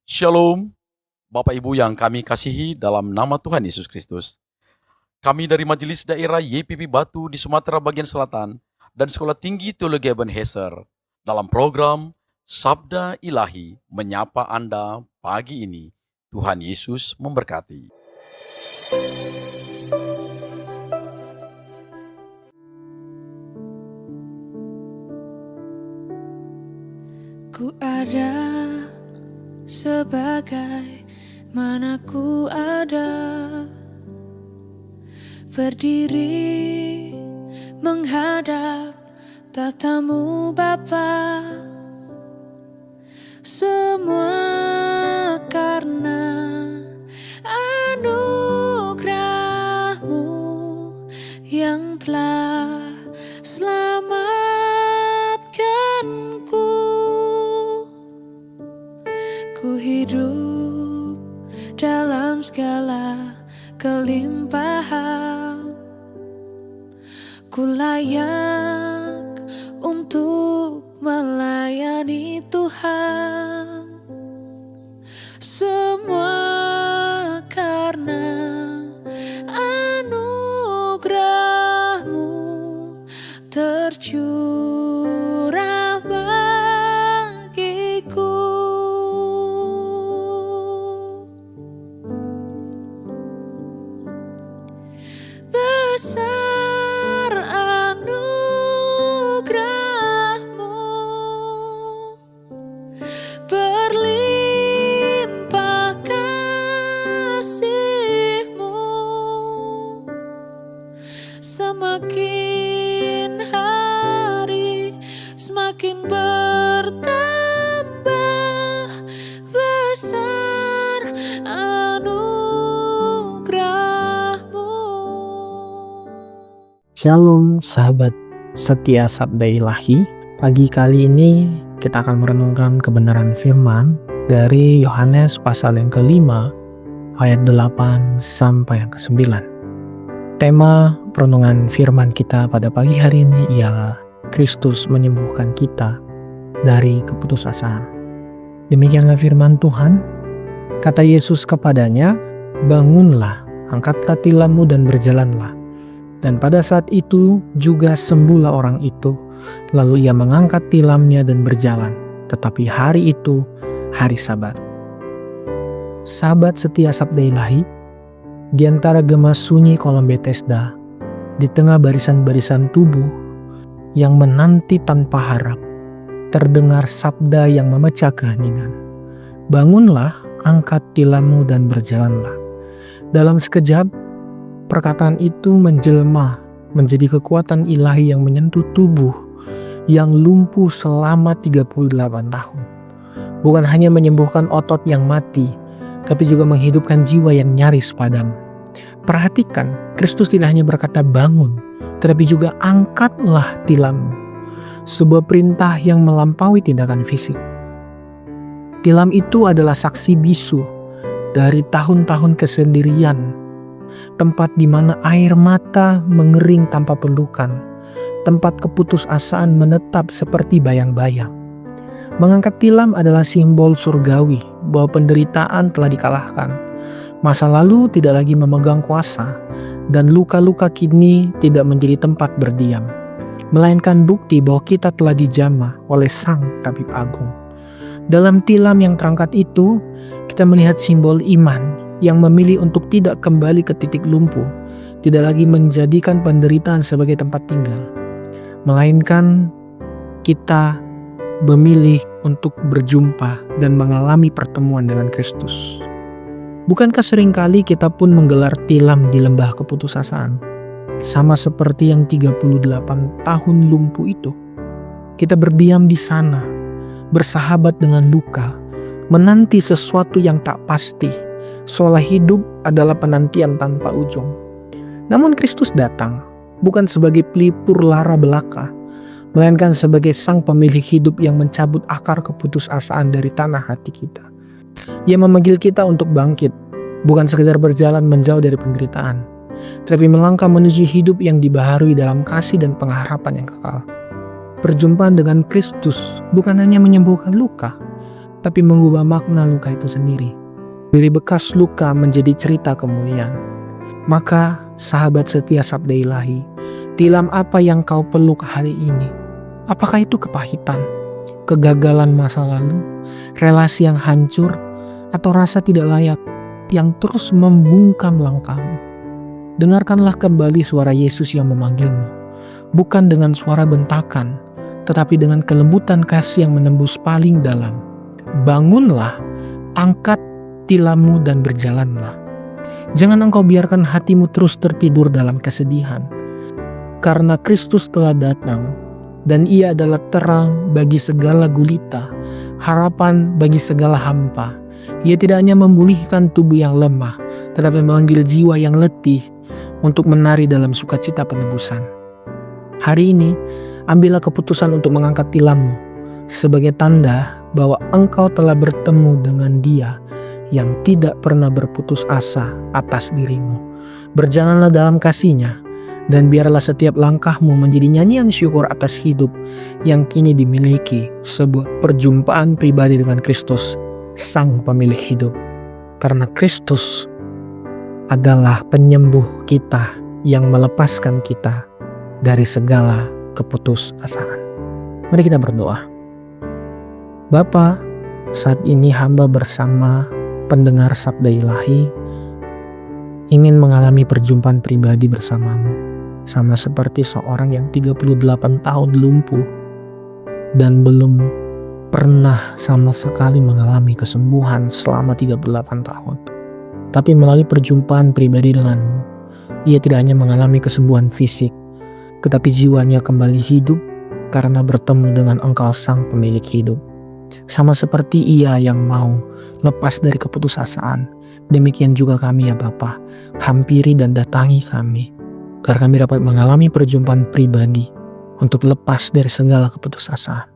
Shalom, Bapak Ibu yang kami kasihi dalam nama Tuhan Yesus Kristus. Kami dari Majelis Daerah YPP Batu di Sumatera bagian Selatan dan Sekolah Tinggi Teologi Ebenezer dalam program Sabda Ilahi menyapa Anda pagi ini. Tuhan Yesus memberkati. Ku ada sebagai mana ku ada, berdiri menghadap tatamu Bapa. Semua karena anugerah-Mu yang telah selamatkanku. Ku hidup dalam segala kelimpahan, ku layak untuk melayani Tuhan. Semua karena anugerah-Mu tercurah bagiku. Besar anugerah-Mu, berlimpah kasih-Mu, semakin hari semakin bertambah besar anugerah-Mu. Shalom sahabat setia Sabda Ilahi. Pagi kali ini kita akan merenungkan kebenaran firman dari Yohanes pasal yang ke-5 ayat 8 sampai yang ke-9. Tema perenungan firman kita pada pagi hari ini ialah Kristus menyembuhkan kita dari keputusasaan. Demikianlah firman Tuhan. Kata Yesus kepadanya, "Bangunlah, angkatlah tilammu dan berjalanlah." Dan pada saat itu juga sembuhlah orang itu. Lalu ia mengangkat tilamnya dan berjalan. Tetapi hari itu hari Sabat. Sahabat setia Sabda Ilahi, di antara gema sunyi kolam Bethesda, di tengah barisan-barisan tubuh yang menanti tanpa harap, terdengar sabda yang memecah keheningan. "Bangunlah, angkat tilammu dan berjalanlah." Dalam sekejap, perkataan itu menjelma menjadi kekuatan ilahi yang menyentuh tubuh yang lumpuh selama 38 tahun. Bukan hanya menyembuhkan otot yang mati, tapi juga menghidupkan jiwa yang nyaris padam. Perhatikan, Kristus tidak hanya berkata bangun, tetapi juga angkatlah tilammu. Sebuah perintah yang melampaui tindakan fisik. Tilam itu adalah saksi bisu dari tahun-tahun kesendirian, tempat di mana air mata mengering tanpa pelukan, tempat keputusasaan menetap seperti bayang-bayang. Mengangkat tilam adalah simbol surgawi bahwa penderitaan telah dikalahkan. Masa lalu tidak lagi memegang kuasa, dan luka-luka kini tidak menjadi tempat berdiam, melainkan bukti bahwa kita telah dijamah oleh Sang Tabib Agung. Dalam tilam yang terangkat itu, kita melihat simbol iman yang memilih untuk tidak kembali ke titik lumpuh, tidak lagi menjadikan penderitaan sebagai tempat tinggal, melainkan kita memilih untuk berjumpa dan mengalami pertemuan dengan Kristus. Bukankah seringkali kita pun menggelar tilam di lembah keputusasaan, sama seperti yang 38 tahun lumpuh itu? Kita berdiam di sana, bersahabat dengan luka, menanti sesuatu yang tak pasti, seolah hidup adalah penantian tanpa ujung. Namun Kristus datang bukan sebagai pelipur lara belaka, melainkan sebagai sang pemilik hidup yang mencabut akar keputusasaan dari tanah hati kita. Ia memanggil kita untuk bangkit, bukan sekedar berjalan menjauh dari penderitaan, tetapi melangkah menuju hidup yang dibaharui dalam kasih dan pengharapan yang kekal. Perjumpaan dengan Kristus bukan hanya menyembuhkan luka, tapi mengubah makna luka itu sendiri. Dari bekas luka menjadi cerita kemuliaan. Maka sahabat setia sabda ilahi, tilam apa yang kau peluk hari ini? Apakah itu kepahitan, kegagalan masa lalu, relasi yang hancur, atau rasa tidak layak yang terus membungkam langkahmu? Dengarkanlah kembali suara Yesus yang memanggilmu, bukan dengan suara bentakan, tetapi dengan kelembutan kasih yang menembus paling dalam. Bangunlah, angkat tilammu dan berjalanlah. Jangan engkau biarkan hatimu terus tertidur dalam kesedihan. Karena Kristus telah datang, dan Ia adalah terang bagi segala gulita, harapan bagi segala hampa. Ia tidak hanya memulihkan tubuh yang lemah, tetapi memanggil jiwa yang letih untuk menari dalam sukacita penebusan. Hari ini, ambillah keputusan untuk mengangkat tilammu sebagai tanda bahwa engkau telah bertemu dengan Dia yang tidak pernah berputus asa atas dirimu. Berjalanlah dalam kasih-Nya, dan biarlah setiap langkahmu menjadi nyanyian syukur atas hidup yang kini dimiliki, sebuah perjumpaan pribadi dengan Kristus, Sang Pemilik hidup. Karena Kristus adalah penyembuh kita yang melepaskan kita dari segala keputusasaan. Mari kita berdoa. Bapa, saat ini hamba bersama pendengar sabda ilahi ingin mengalami perjumpaan pribadi bersamamu, sama seperti seorang yang 38 tahun lumpuh dan belum pernah sama sekali mengalami kesembuhan selama 38 tahun. Tapi melalui perjumpaan pribadi denganmu, ia tidak hanya mengalami kesembuhan fisik, tetapi jiwanya kembali hidup karena bertemu dengan Engkau Sang Pemilik hidup. Sama seperti ia yang mau lepas dari keputusasaan, demikian juga kami ya Bapa, hampiri dan datangi kami, agar kami dapat mengalami perjumpaan pribadi untuk lepas dari segala keputusasaan.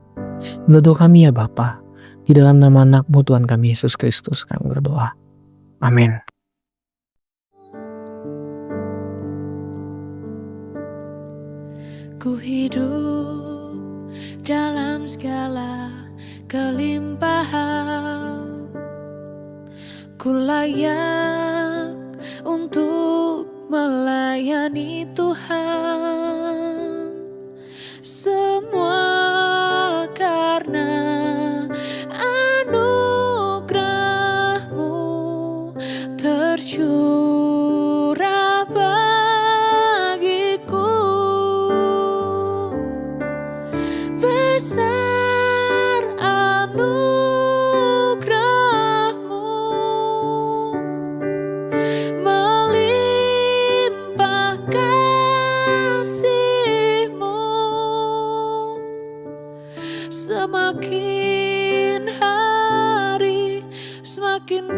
Menuduh kami ya Bapa, di dalam nama anak-Mu Tuhan kami Yesus Kristus kami berdoa. Amin. Ku hidup dalam segala kelimpahan, ku layak untuk melayani Tuhan. Semua karena anugerah-Mu tercurah bagiku. Besar anugerah-Mu, melimpah kasih-Mu. Semakin hari semakin